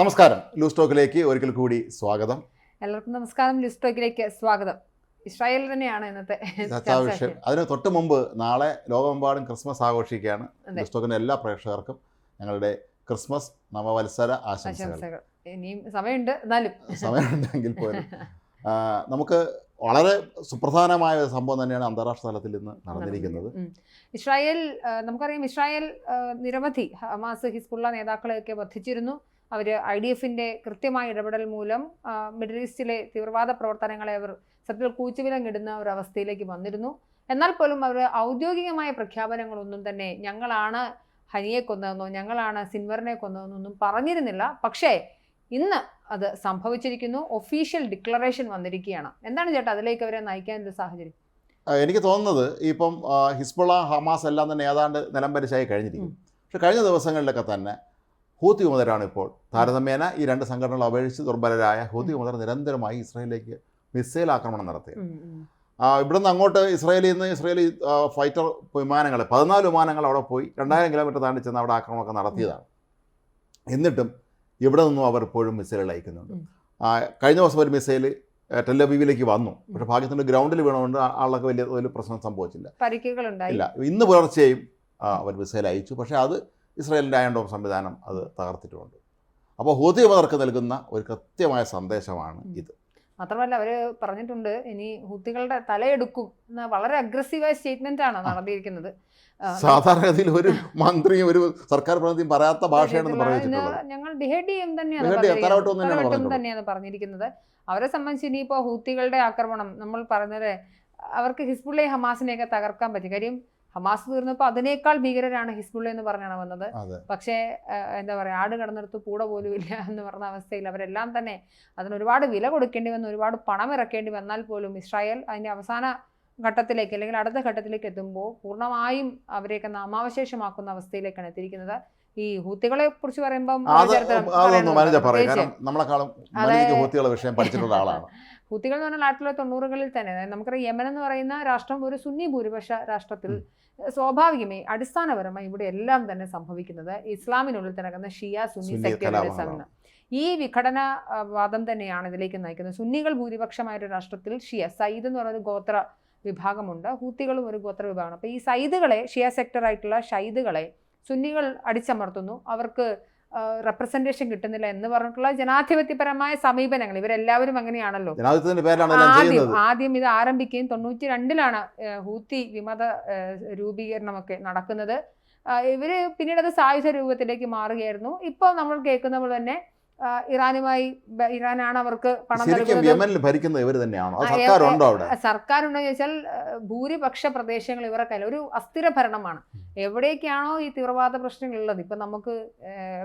നമസ്കാരം. ലൂസ് ടോക്കിലേക്ക് ഒരിക്കൽ കൂടി സ്വാഗതം. എല്ലാവർക്കും നമസ്കാരം. ലൂസ് ടോക്കിലേക്ക് സ്വാഗതം. ഇസ്രായേൽ തന്നെയാണ് ഇന്നത്തെ ചർച്ചാ വിഷയം. അതിന് തൊട്ട് മുമ്പ് നാളെ ലോകമെമ്പാടും ക്രിസ്മസ് ആഘോഷിക്കുകയാണ്. ലൂസ് ടോക്കിൻ്റെ എല്ലാ പ്രേക്ഷകർക്കും ഞങ്ങളുടെ ക്രിസ്മസ് നവവത്സര ആശംസകൾ. ഇനിയും സമയമുണ്ട്, എന്നാലും സമയമുണ്ടെങ്കിൽ പോലും നമുക്ക് വളരെ സുപ്രധാനമായ ഒരു സംഭവം തന്നെയാണ് അന്താരാഷ്ട്ര തലത്തിൽ ഇന്ന് നടന്നിരിക്കുന്നത്. ഇസ്രായേൽ, നമുക്കറിയാം, ഇസ്രായേൽ നിരവധി ഹമാസ്, ഹിസ്ബുള്ള നേതാക്കളെയൊക്കെ വധിച്ചിരുന്നു. അവർ IDFന്റെ കൃത്യമായ ഇടപെടൽ മൂലം മിഡിൽ ഈസ്റ്റിലെ തീവ്രവാദ പ്രവർത്തനങ്ങളെ അവർ സത്യത്തിൽ കൂച്ചുവിലങ്ങിടുന്ന ഒരു അവസ്ഥയിലേക്ക് വന്നിരുന്നു. എന്നാൽ പോലും അവർ ഔദ്യോഗികമായ പ്രഖ്യാപനങ്ങളൊന്നും തന്നെ ഞങ്ങളാണ് ഹനിയെ കൊന്നതെന്നോ ഞങ്ങളാണ് സിൻവറിനെ കൊന്നതെന്നൊന്നും പറഞ്ഞിരുന്നില്ല. പക്ഷേ ഇന്ന് അത് സംഭവിച്ചിരിക്കുന്നു. ഒഫീഷ്യൽ ഡിക്ലറേഷൻ വന്നിരിക്കുകയാണ്. എന്താണ് ചേട്ടാ അതിലേക്ക് അവരെ നയിക്കാൻ ഒരു സാഹചര്യം? എനിക്ക് തോന്നുന്നത് ഇപ്പം ഹിസ്ബുള്ള, ഹമാസ് എല്ലാം തന്നെ ഏതാണ്ട് നിലംപരിശായി കഴിഞ്ഞിരിക്കും. പക്ഷെ കഴിഞ്ഞ ദിവസങ്ങളിലൊക്കെ തന്നെ ഹൂത്തി വിമതരാണ് ഇപ്പോൾ താരതമ്യേന ഈ രണ്ട് സംഘടനകൾ അപേക്ഷിച്ച് ദുർബലരായ ഹൂത്തി വിമതർ നിരന്തരമായി ഇസ്രായേലിലേക്ക് മിസൈൽ ആക്രമണം നടത്തി. ഇവിടുന്ന് അങ്ങോട്ട് ഇസ്രായേലി ഫൈറ്റർ വിമാനങ്ങൾ 14 വിമാനങ്ങൾ അവിടെ പോയി 2000 കിലോമീറ്റർ താണ്ടി ചെന്ന് അവിടെ ആക്രമണമൊക്കെ നടത്തിയതാണ്. എന്നിട്ടും ഇവിടെ നിന്നും അവർ ഇപ്പോഴും മിസൈലുകൾ അയക്കുന്നുണ്ട്. കഴിഞ്ഞ ദിവസം ഒരു മിസൈൽ ടെല്ലവീവിലേക്ക് വന്നു. പക്ഷേ ഭാഗ്യത്തിൻ്റെ ഗ്രൗണ്ടിൽ വീണുകൊണ്ട് ആളൊക്കെ വലിയ പ്രശ്നം സംഭവിച്ചില്ല, പരിക്കുകളുണ്ടായില്ല. ഇന്ന് പുലർച്ചെയും അവർ മിസൈൽ അയച്ചു. പക്ഷേ അത് ഇസ്രായേലിൻ്റെ അയൺ ഡോം സംവിധാനം അത് തകർത്തിട്ടുമുണ്ട്. അപ്പോൾ ഹൂത്തി വിമതർക്ക് നൽകുന്ന ഒരു കൃത്യമായ സന്ദേശമാണ് ഇത്. മാത്രമല്ല അവർ പറഞ്ഞിട്ടുണ്ട് ഇനി ഹൂത്തികളുടെ തലയെടുക്കും എന്ന വളരെ അഗ്രസീവായ സ്റ്റേറ്റ്മെന്റ് ആണ് നടത്തിയിരിക്കുന്നത്. സാധാരണഗതിയിൽ ഒരു മന്ത്രിയും ഒരു സർക്കാർ പ്രതിനിധിയും പറയാത്ത ഭാഷയാണെന്ന് പറഞ്ഞിട്ടുള്ളത്. ഞങ്ങൾ ഡിഹേഡ് ചെയ്യും തന്നെയാണ് പറഞ്ഞിരിക്കുന്നത്. അവരെ സംബന്ധിച്ച് ഇനിയിപ്പോൾ ഹൂത്തികളുടെ ആക്രമണം നമ്മൾ പറഞ്ഞത് അവർക്ക് ഹിസ്ബുള്ളയും ഹമാസിനെയൊക്കെ തകർക്കാൻ പറ്റും. കാര്യം ഹമാസ് തീർന്നപ്പോൾ അതിനേക്കാൾ ഭീകരരാണ് ഹിസ്ബുള്ള എന്ന് പറഞ്ഞാണ് വന്നത്. പക്ഷേ എന്താ പറയുക, ആട് കടന്നെടുത്ത് കൂടെ പോലും ഇല്ല എന്ന് പറഞ്ഞ അവസ്ഥയിൽ അവരെല്ലാം തന്നെ അതിനൊരുപാട് വില കൊടുക്കേണ്ടി വന്നു, ഒരുപാട് പണം ഇറക്കേണ്ടി വന്നാൽ പോലും ഇസ്രായേൽ അതിൻ്റെ അവസാന ഘട്ടത്തിലേക്ക് അല്ലെങ്കിൽ അടുത്ത ഘട്ടത്തിലേക്ക് എത്തുമ്പോൾ പൂർണ്ണമായും അവരെയൊക്കെ നാമാവശേഷമാക്കുന്ന അവസ്ഥയിലേക്കാണ് എത്തിയിരിക്കുന്നത്. ഈ ഹൂത്തികളെ കുറിച്ച് പറയുമ്പോൾ ഹൂത്തികൾ എന്ന് പറഞ്ഞാൽ 1990-കളിൽ തന്നെ നമുക്കറിയാം യമൻ എന്ന് പറയുന്ന രാഷ്ട്രം ഒരു സുന്നി ഭൂരിപക്ഷ രാഷ്ട്രത്തിൽ സ്വാഭാവികമായി അടിസ്ഥാനപരമായി ഇവിടെ എല്ലാം തന്നെ സംഭവിക്കുന്നത് ഇസ്ലാമിനുള്ളിൽ നടക്കുന്ന ഷിയ സുന്നി സെക്ടറുകളുടെ സമയം. ഈ വിഘടനവാദം തന്നെയാണ് ഇതിലേക്ക് നയിക്കുന്നത്. സുന്നികൾ ഭൂരിപക്ഷമായ ഒരു രാഷ്ട്രത്തിൽ ഷിയ സയ്യിദ് എന്ന് പറയുന്ന ഗോത്ര വിഭാഗമുണ്ട്, ഹൂത്തികളും ഒരു ഗോത്ര വിഭാഗമാണ്. അപ്പോൾ ഈ സയ്യിദുകളെ, ഷിയ സെക്ടറായിട്ടുള്ള ഷയ്ദുകളെ സുന്നികൾ അടിച്ചമർത്തുന്നു, അവർക്ക് റെപ്രസെന്റേഷൻ കിട്ടുന്നില്ല എന്ന് പറഞ്ഞിട്ടുള്ള ജനാധിപത്യപരമായ സമീപനങ്ങൾ ഇവരെല്ലാവരും അങ്ങനെയാണല്ലോ. ആദ്യം ഇത് ആരംഭിക്കുകയും 92-ലാണ് ഹൂത്തി വിമത രൂപീകരണമൊക്കെ നടക്കുന്നത്. ഇവര് പിന്നീട് അത് സായുധ രൂപത്തിലേക്ക് മാറുകയായിരുന്നു. ഇപ്പോൾ നമ്മൾ കേൾക്കുന്ന പോലെ തന്നെ ഇറാനാണ് അവർക്ക് പണം സർക്കാരുണ്ടോ ചോദിച്ചാൽ ഭൂരിപക്ഷ പ്രദേശങ്ങൾ ഇവരുടെ കയ്യിൽ ഒരു അസ്ഥിര ഭരണമാണ്. എവിടേക്കാണോ ഈ തീവ്രവാദ പ്രശ്നങ്ങളുള്ളത്, ഇപ്പം നമുക്ക്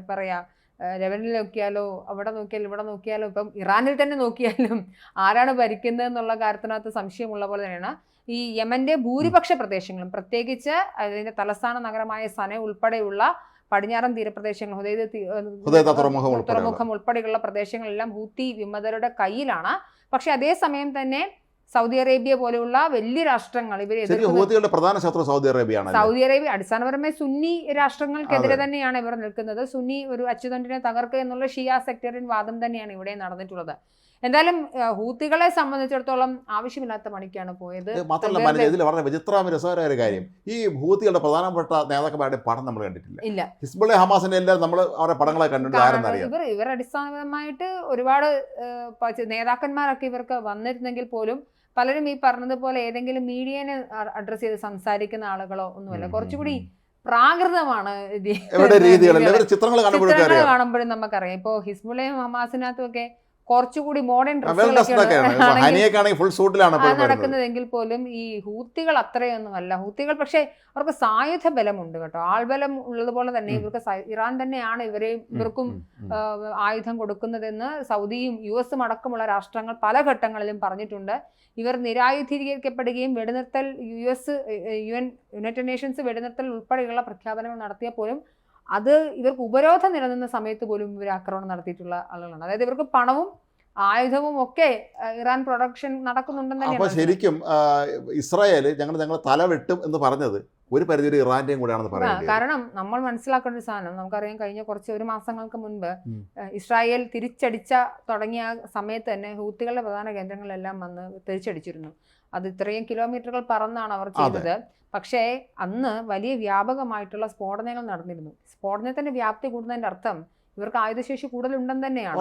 പറയാം ലെബനിൽ നോക്കിയാലോ അവിടെ നോക്കിയാലും ഇവിടെ നോക്കിയാലോ ഇപ്പം ഇറാനിൽ തന്നെ നോക്കിയാലും ആരാണ് ഭരിക്കുന്നത് എന്നുള്ള കാര്യത്തിനകത്ത് സംശയമുള്ള പോലെ തന്നെയാണ് ഈ യമന്റെ ഭൂരിപക്ഷ പ്രദേശങ്ങളും, പ്രത്യേകിച്ച് അതിന്റെ തലസ്ഥാന നഗരമായ സന ഉൾപ്പെടെയുള്ള പടിഞ്ഞാറൻ തീരപ്രദേശങ്ങൾ, തുറമുഖം ഉൾപ്പെടെയുള്ള പ്രദേശങ്ങളെല്ലാം ഹൂത്തി വിമതരുടെ കയ്യിലാണ്. പക്ഷെ അതേസമയം തന്നെ സൗദി അറേബ്യ പോലെയുള്ള വലിയ രാഷ്ട്രങ്ങൾ സൗദി അറേബ്യ അടിസ്ഥാനപരമായി സുന്നി രാഷ്ട്രങ്ങൾക്കെതിരെ തന്നെയാണ് ഇവർ നിൽക്കുന്നത്. സുന്നി ഒരു അച്ചുതണ്ടിനെ തകർക്കുക എന്നുള്ള ഷിയ സെക്ടറിൻ വാദം തന്നെയാണ് ഇവിടെ നടന്നിട്ടുള്ളത്. എന്തായാലും ഹൂത്തികളെ സംബന്ധിച്ചിടത്തോളം ആവശ്യമില്ലാത്ത പണിക്കാണ് പോയത്. മാത്രമല്ല ഇതിൽ വളരെ രസകരമായ കാര്യം, ഈ ഹൂത്തികളുടെ പ്രധാനപ്പെട്ട നേതാക്കന്മാരുടെ പടം നമ്മൾ കണ്ടിട്ടില്ല. ഹിസ്ബുള്ള, ഹമാസിന്റെ എല്ലാം നമ്മൾ അവരുടെ പടങ്ങളെ കണ്ടിട്ടുണ്ട്. ഇവർ അടിസ്ഥാനപരമായിട്ട് ഒരുപാട് നേതാക്കന്മാരൊക്കെ ഇവർക്ക് വന്നിരുന്നെങ്കിൽ പോലും പലരും ഈ പറഞ്ഞതുപോലെ ഏതെങ്കിലും മീഡിയനെ അഡ്രസ് ചെയ്ത് സംസാരിക്കുന്ന ആളുകളോ ഒന്നുമല്ല. കുറച്ചുകൂടി പ്രാകൃതമാണ് ചിത്രങ്ങൾ കാണുമ്പോഴും നമുക്കറിയാം. ഇപ്പോ ഹിസ്ബുള്ളയും ഹമാസിനകത്തും ഒക്കെ കുറച്ചുകൂടി മോഡേൺ നടക്കുന്നതെങ്കിൽ പോലും ഈ ഹൂത്തികൾ അത്രയൊന്നുമല്ല. ഹൂത്തികൾ പക്ഷേ അവർക്ക് സായുധ ബലമുണ്ട് കേട്ടോ, ആൾബലം ഉള്ളതുപോലെ തന്നെ ഇവർക്ക് ഇറാൻ തന്നെയാണ് ഇവർക്കും ആയുധം കൊടുക്കുന്നതെന്ന് സൗദിയും US അടക്കമുള്ള രാഷ്ട്രങ്ങൾ പല ഘട്ടങ്ങളിലും പറഞ്ഞിട്ടുണ്ട്. ഇവർ നിരായുധീകരിക്കപ്പെടുകയും വെടിനിർത്തൽ യുണൈറ്റഡ് നേഷൻസ് വെടിനിർത്തൽ ഉൾപ്പെടെയുള്ള പ്രഖ്യാപനങ്ങൾ നടത്തിയപ്പോഴും അത് ഇവർക്ക് ഉപരോധം നിലനിന്ന സമയത്ത് പോലും ഇവർ ആക്രമണം നടത്തിയിട്ടുള്ള ആളുകളാണ്. അതായത് ഇവർക്ക് പണവും ആയുധവും ഒക്കെ ഇറാൻ പ്രൊഡക്ഷൻ നടക്കുന്നുണ്ടെന്ന് അപ്പോൾ തന്നെയാണ് ശരിക്കും ഇസ്രായേൽ ഞങ്ങൾ തല വെട്ടും എന്ന് പറഞ്ഞത് ഒരു പരിധിവരെ ഇറാന്റെയും കൂടെയാണെന്ന് പറയുന്നത്. കാരണം നമ്മൾ മനസ്സിലാക്കേണ്ട ഒരു സാധനം നമുക്കറിയാം, കഴിഞ്ഞ ഒരു മാസങ്ങൾക്ക് മുൻപ് ഇസ്രായേൽ തിരിച്ചടിച്ച തുടങ്ങിയ സമയത്ത് തന്നെ ഹൂത്തികളുടെ പ്രധാന കേന്ദ്രങ്ങളെല്ലാം വന്ന് തിരിച്ചടിച്ചിരുന്നു. അത് ഇത്രയും കിലോമീറ്ററുകൾ പറന്നാണ് അവർ ചെയ്തത്. പക്ഷേ അന്ന് വലിയ വ്യാപകമായിട്ടുള്ള സ്ഫോടനങ്ങൾ നടന്നിരുന്നു. സ്ഫോടനത്തിന്റെ വ്യാപ്തി കൂടുന്നതിന്റെ അർത്ഥം ഇവർക്ക് ആയുധശേഷി കൂടുതലുണ്ടെന്ന് തന്നെയാണ്.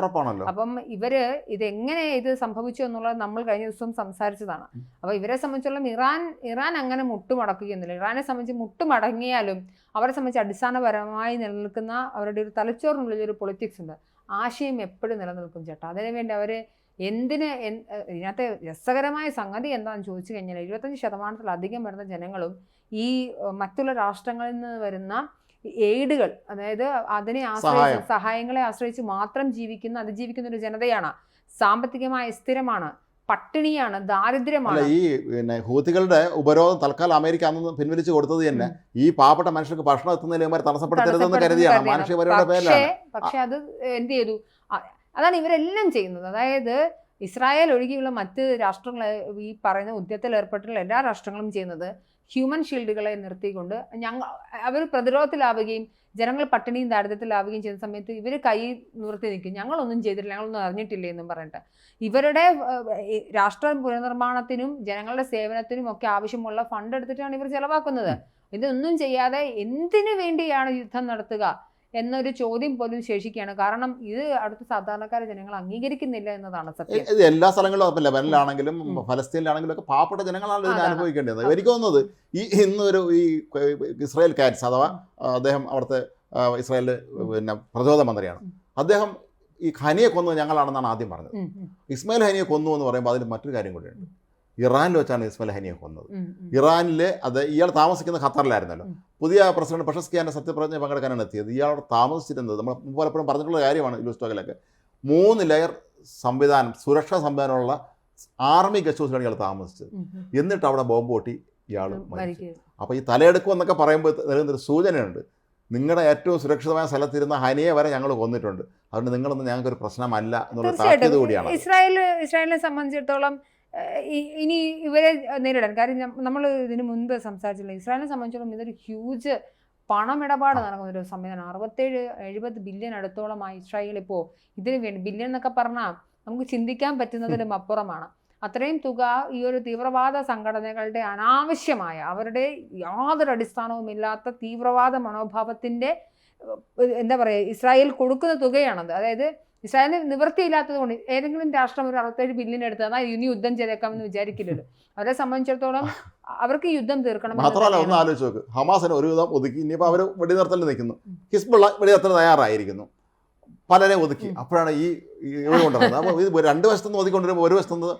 അപ്പം ഇവര് ഇതെങ്ങനെ ഇത് സംഭവിച്ചു എന്നുള്ളത് നമ്മൾ കഴിഞ്ഞ ദിവസം സംസാരിച്ചതാണ്. അപ്പൊ ഇവരെ സംബന്ധിച്ചോളം ഇറാൻ അങ്ങനെ മുട്ടുമടക്കുകയൊന്നുമില്ല. ഇറാനെ സംബന്ധിച്ച് മുട്ടുമടങ്ങിയാലും അവരെ സംബന്ധിച്ച് അടിസ്ഥാനപരമായി നിലനിൽക്കുന്ന അവരുടെ ഒരു തലച്ചോറിനുള്ളിൽ ഒരു പൊളിറ്റിക്സ് ഉണ്ട്. ആശയം എപ്പോഴും നിലനിൽക്കും ചേട്ടാ. അതിനുവേണ്ടി അവര് ഇതിനകത്തെ രസകരമായ സംഗതി എന്താണെന്ന് ചോദിച്ചു കഴിഞ്ഞാൽ 75% വരുന്ന ജനങ്ങളും ഈ മറ്റുള്ള രാഷ്ട്രങ്ങളിൽ നിന്ന് വരുന്ന എയ്ഡുകൾ, അതായത് അതിനെ ആശ്രയിച്ച് സഹായങ്ങളെ ആശ്രയിച്ച് മാത്രം അതിജീവിക്കുന്ന ഒരു ജനതയാണ്. സാമ്പത്തികമായ സ്ഥിരമാണ്, പട്ടിണിയാണ്, ദാരിദ്ര്യമാണ്. ഈ ഹൂത്തികളുടെ ഉപരോധം തൽക്കാലം അമേരിക്ക അന്ന് പിൻവലിച്ചു കൊടുത്തത് തന്നെ ഈ പാവപ്പെട്ട മനുഷ്യർക്ക് ഭക്ഷണം എത്തുന്നതിന് തടസ്സപ്പെടുത്തരുതെന്ന് കരുതിയാണ്, മാനുഷികപരയുടെ പേരിലാണ്. പക്ഷെ അത് എന്ത് ചെയ്തു? അതാണ് ഇവരെല്ലാം ചെയ്യുന്നത്. അതായത് ഇസ്രായേൽ ഒഴികെയുള്ള മറ്റ് രാഷ്ട്രങ്ങൾ, ഈ പറയുന്ന യുദ്ധത്തിൽ ഏർപ്പെട്ടുള്ള എല്ലാ രാഷ്ട്രങ്ങളും ചെയ്യുന്നത് ഹ്യൂമൻ ഷീൽഡുകളെ നിർത്തിക്കൊണ്ട് അവർ പ്രതിരോധത്തിലാവുകയും ജനങ്ങൾ പട്ടിണിയും ദാരിദ്ര്യത്തിലാവുകയും ചെയ്യുന്ന സമയത്ത് ഇവർ കൈ നിർത്തി നിൽക്കും. ഞങ്ങളൊന്നും ചെയ്തിട്ടില്ല, ഞങ്ങളൊന്നും അറിഞ്ഞിട്ടില്ല എന്നും പറഞ്ഞിട്ട്. ഇവരുടെ രാഷ്ട്ര പുനർനിർമ്മാണത്തിനും ജനങ്ങളുടെ സേവനത്തിനും ഒക്കെ ആവശ്യമുള്ള ഫണ്ട് എടുത്തിട്ടാണ് ഇവർ ചെലവാക്കുന്നത്. ഇതൊന്നും ചെയ്യാതെ എന്തിനു വേണ്ടിയാണ് യുദ്ധം നടത്തുക എന്നൊരു ചോദ്യം പോലും ശേഷിക്കുകയാണ്. കാരണം ഇത് അടുത്ത സാധാരണക്കാരെ ജനങ്ങൾ അംഗീകരിക്കുന്നില്ല എന്നതാണ് സത്യം. ഇത് എല്ലാ സ്ഥലങ്ങളിലും ലെബനനിലാണെങ്കിലും ഫലസ്തീനിലാണെങ്കിലും ഒക്കെ പാവപ്പെട്ട ജനങ്ങളാണ് ഇതിനെ അനുഭവിക്കേണ്ടത്. എനിക്ക് തോന്നുന്നത് ഇന്നൊരു ഇസ്രായേൽ കാറ്റ്സ്, അഥവാ അദ്ദേഹം അവിടുത്തെ ഇസ്രായേലിന്റെ പ്രതിരോധ മന്ത്രിയാണ്, അദ്ദേഹം ഈ ഹനിയെ കൊന്നത് ഞങ്ങളാണെന്നാണ് ആദ്യം പറഞ്ഞത്. ഇസ്മായിൽ ഹനിയെ കൊന്നു എന്ന് പറയുമ്പോൾ അതിൽ മറ്റൊരു കാര്യം കൂടിയുണ്ട്. ഇറാനിൽ വെച്ചാണ് ഇസ്മായിൽ ഹനിയെ കൊന്നത്. ഇറാനിൽ ഇയാൾ താമസിക്കുന്ന ഖത്തറിലായിരുന്നല്ലോ. പുതിയ പ്രസിഡന്റ് പെഷസ്കിയാന്റെ സത്യപ്രതിജ്ഞ പങ്കെടുക്കാനാണ് എത്തിയത്. ഇയാൾ താമസിച്ചിരുന്നത് നമ്മൾ പലപ്പോഴും പറഞ്ഞിട്ടുള്ള കാര്യമാണ് ഈ സ്റ്റോക്കിലൊക്കെ 3 ലെയർ സംവിധാനം, സുരക്ഷാ സംവിധാനമുള്ള ആർമി ഗസ്റ്റ് ഹൗസിലാണ് ഇയാൾ താമസിച്ചത്. എന്നിട്ട് അവിടെ ബോംബ് പൊട്ടി ഇയാൾ മരിച്ചു. അപ്പോൾ ഈ തലയെടുക്കും എന്നൊക്കെ പറയുമ്പോൾ നൽകുന്നൊരു സൂചനയുണ്ട്. നിങ്ങളുടെ ഏറ്റവും സുരക്ഷിതമായ സ്ഥലത്തിരുന്ന ഹനിയെ വരെ ഞങ്ങൾ കൊന്നിട്ടുണ്ട്, അതുകൊണ്ട് നിങ്ങളൊന്നും ഞങ്ങൾക്കൊരു പ്രശ്നമല്ല എന്നുള്ള താക്കീത് കൂടിയാണ്. ഇസ്രായേലിനെ സംബന്ധിച്ചിടത്തോളം ഇനി ഇവരെ നേരിടാൻ, കാര്യം നമ്മൾ ഇതിനു മുൻപ് സംസാരിച്ചില്ല, ഇസ്രായേലിനെ സംബന്ധിച്ചിടത്തോളം ഇതൊരു ഹ്യൂജ് പണമിടപാട് നടക്കുന്ന ഒരു സംവിധാനം. 67-70 ബില്യൺ അടുത്തോളമായി ഇസ്രായേൽ ഇപ്പോൾ ഇതിനു വേണ്ടി. ബില്യൺ എന്നൊക്കെ പറഞ്ഞാൽ നമുക്ക് ചിന്തിക്കാൻ പറ്റുന്നതിലും അപ്പുറമാണ്. അത്രയും തുക ഈ ഒരു തീവ്രവാദ സംഘടനകളുടെ അനാവശ്യമായ, അവരുടെ യാതൊരു അടിസ്ഥാനവുമില്ലാത്ത തീവ്രവാദ മനോഭാവത്തിന്റെ എന്താ പറയുക, ഇസ്രായേൽ കൊടുക്കുന്ന തുകയാണത്. അതായത് ഇസ്രായേലിന് നിവൃത്തിയില്ലാത്തത് കൊണ്ട് ഏതെങ്കിലും രാഷ്ട്രം ഒരു 67 ബില്യൺ എടുത്ത് എന്നാൽ ഇനി യുദ്ധം ചെയ്തേക്കാമെന്ന് വിചാരിക്കില്ലല്ലോ. അവരെ സംബന്ധിച്ചിടത്തോളം അവർക്ക് യുദ്ധം തീർക്കണം. മാത്രമല്ല, ഒന്ന് ആലോചിച്ച് നോക്ക്, ഹമാസിന് ഒരു വിധം ഒതുക്കി, ഇനിയിപ്പോൾ അവർ വെടിനിർത്തലിൽ നിൽക്കുന്നു, ഹിസ്ബുള്ള വെടിനിർത്തൽ തയ്യാറായിരിക്കുന്നു, പലരെ ഒതുക്കി. അപ്പോഴാണ് ഈ കൊണ്ടുവരുന്നത്. അപ്പോൾ ഇത് 2 വശത്തുനിന്ന് ഒതുക്കൊണ്ടിരുമ്പോൾ ഒരു വശത്തുനിന്ന്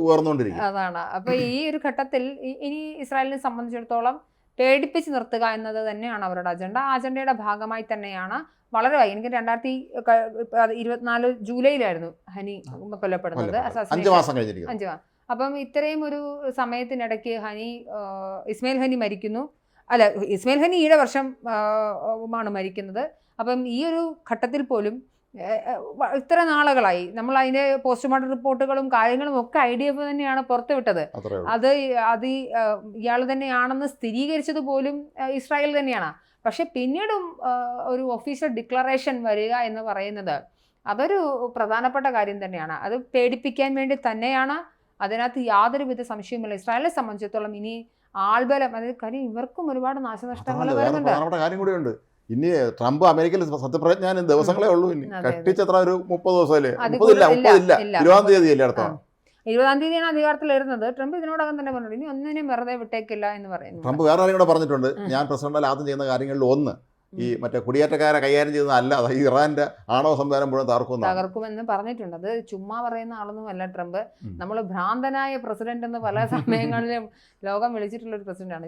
ഉയർന്നുകൊണ്ടിരിക്കും. അതാണ്. അപ്പോൾ ഈ ഒരു ഘട്ടത്തിൽ ഇനി ഇസ്രായേലിനെ സംബന്ധിച്ചിടത്തോളം പേടിപ്പിച്ച് നിർത്തുക എന്നത് തന്നെയാണ് അവരുടെ അജണ്ട. ആ അജണ്ടയുടെ ഭാഗമായി തന്നെയാണ് വളരെ എനിക്ക് 2024 ജൂലൈയിലായിരുന്നു ഹനി കൊല്ലപ്പെടുന്നത്. 5 മാസം കഴിഞ്ഞിരിക്കുന്നു. 5 മാസം. അപ്പം ഇത്രയും ഒരു സമയത്തിനിടയ്ക്ക് ഇസ്മായിൽ ഹനി മരിക്കുന്നു. അല്ല, ഇസ്മായിൽ ഹനി ഈയിടെ വർഷമാണ് മരിക്കുന്നത്. അപ്പം ഈ ഒരു ഘട്ടത്തിൽ പോലും ഇത്ര നാളുകളായി നമ്മൾ അതിൻ്റെ പോസ്റ്റ്മോർട്ടം റിപ്പോർട്ടുകളും കാര്യങ്ങളും ഒക്കെ IDF തന്നെയാണ് പുറത്തുവിട്ടത്. അത് ഇയാൾ തന്നെയാണെന്ന് സ്ഥിരീകരിച്ചത് പോലും ഇസ്രായേൽ തന്നെയാണ്. പക്ഷെ പിന്നീടും ഒരു ഒഫീഷ്യൽ ഡിക്ലറേഷൻ വരിക എന്ന് പറയുന്നത് അതൊരു പ്രധാനപ്പെട്ട കാര്യം തന്നെയാണ്. അത് പേടിപ്പിക്കാൻ വേണ്ടി തന്നെയാണ്. അതിനകത്ത് യാതൊരുവിധ സംശയവുമില്ല. ഇസ്രായേലിനെ സംബന്ധിച്ചിടത്തോളം ഇനി ആൾബലം, അതായത് കാര്യം ഇവർക്കും ഒരുപാട് നാശനഷ്ടങ്ങൾ വരുന്നുണ്ട്. ഇനി ട്രംപ് അമേരിക്കയിൽ സത്യപ്രതിജ്ഞ ദിവസങ്ങളേ ഉള്ളൂ. ഇനി കഷ്ടിച്ചത്ര ഒരു 30 ദിവസമല്ലേ? 20-ാം തീയതി അല്ലേ അടുത്ത? 20-ാം തീയതിയാണ് അധികാരത്തിൽ വരുന്നത്. ട്രംപ് ഇതിനോടകം തന്നെ പറഞ്ഞു ഇനി ഒന്നിനെയും വെറുതെ വിട്ടേക്കില്ല എന്ന് പറയുന്നു. ട്രംപ് വേറെ കാര്യം കൂടെ പറഞ്ഞിട്ടുണ്ട്. ഞാൻ പ്രസിഡന്റ് ആദ്യം ചെയ്യുന്ന കാര്യങ്ങളിൽ ഒന്ന് ഈ മറ്റേ കുടിയേറ്റക്കാരെ കൈകാര്യം ചെയ്യുന്നതല്ല, ഈ ഇറാന്റെ ആണവ സംവിധാനം മുഴുവൻ തകർക്കുമെന്ന് പറഞ്ഞിട്ടുണ്ട്. അത് ചുമ്മാ പറയുന്ന ആളൊന്നുമല്ല ട്രംപ്. നമ്മൾ ഭ്രാന്തനായ പ്രസിഡന്റ് എന്ന് പല സമയങ്ങളിലും ലോകം വിളിച്ചിട്ടുള്ള ഒരു പ്രസിഡന്റാണ്.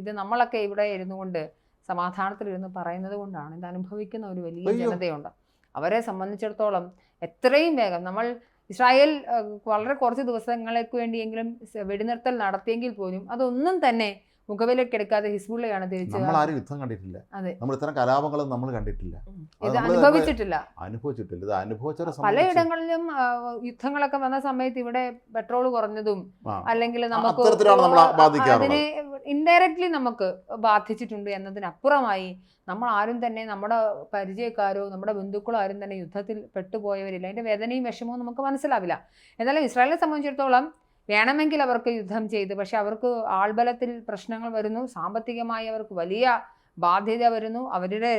ഇത് നമ്മളൊക്കെ ഇവിടെ ഇരുന്നു കൊണ്ട് സമാധാനത്തിലിരുന്ന് പറയുന്നത് കൊണ്ടാണ് ഇത് അനുഭവിക്കുന്ന ഒരു വലിയ ജനതയുണ്ട്. അവരെ സംബന്ധിച്ചിടത്തോളം എത്രയും വേഗം ഇസ്രായേൽ വളരെ കുറച്ച് ദിവസങ്ങൾക്ക് വേണ്ടിയെങ്കിലും വെടിനിർത്തൽ നടത്തിയെങ്കിൽ പോലും അതൊന്നും തന്നെ മുഖവിലക്കെടുക്കാതെ ഹിസ്ബുള്ളയാണ് തിരിച്ച് നമ്മളാരും യുദ്ധം കണ്ടിട്ടില്ല. അതെ. നമ്മൾ ഇത്തരം കലാപങ്ങളും നമ്മൾ കണ്ടിട്ടില്ല, ഇത് അനുഭവിച്ചിട്ടില്ല. ഇത് അനുഭവിച്ചവരെ പലയിടങ്ങളിലും യുദ്ധങ്ങളൊക്കെ വന്ന സമയത്ത് ഇവിടെ പെട്രോൾ കുറഞ്ഞതും അല്ലെങ്കിൽ നമുക്ക് അത്തരത്തിലാണ് നമ്മളെ ബാധിക്കാറുള്ളത്. അതിനെ ഇൻഡയറക്ട്ലി നമുക്ക് ബാധിച്ചിട്ടുണ്ട് എന്നതിനപ്പുറമായി നമ്മൾ ആരും തന്നെ നമ്മുടെ പരിചയക്കാരോ നമ്മുടെ ബന്ധുക്കളോ ആരും തന്നെ യുദ്ധത്തിൽ പെട്ടുപോയവരില്ല. അതിന്റെ വേദനയും വിഷമവും നമുക്ക് മനസ്സിലാവില്ല. എന്നാലും ഇസ്രായേലിനെ സംബന്ധിച്ചിടത്തോളം വേണമെങ്കിൽ അവർക്ക് യുദ്ധം ചെയ്ത്, പക്ഷെ അവർക്ക് ആൾബലത്തിൽ പ്രശ്നങ്ങൾ വരുന്നു, സാമ്പത്തികമായി അവർക്ക് വലിയ ബാധ്യത വരുന്നു. അവരുടെ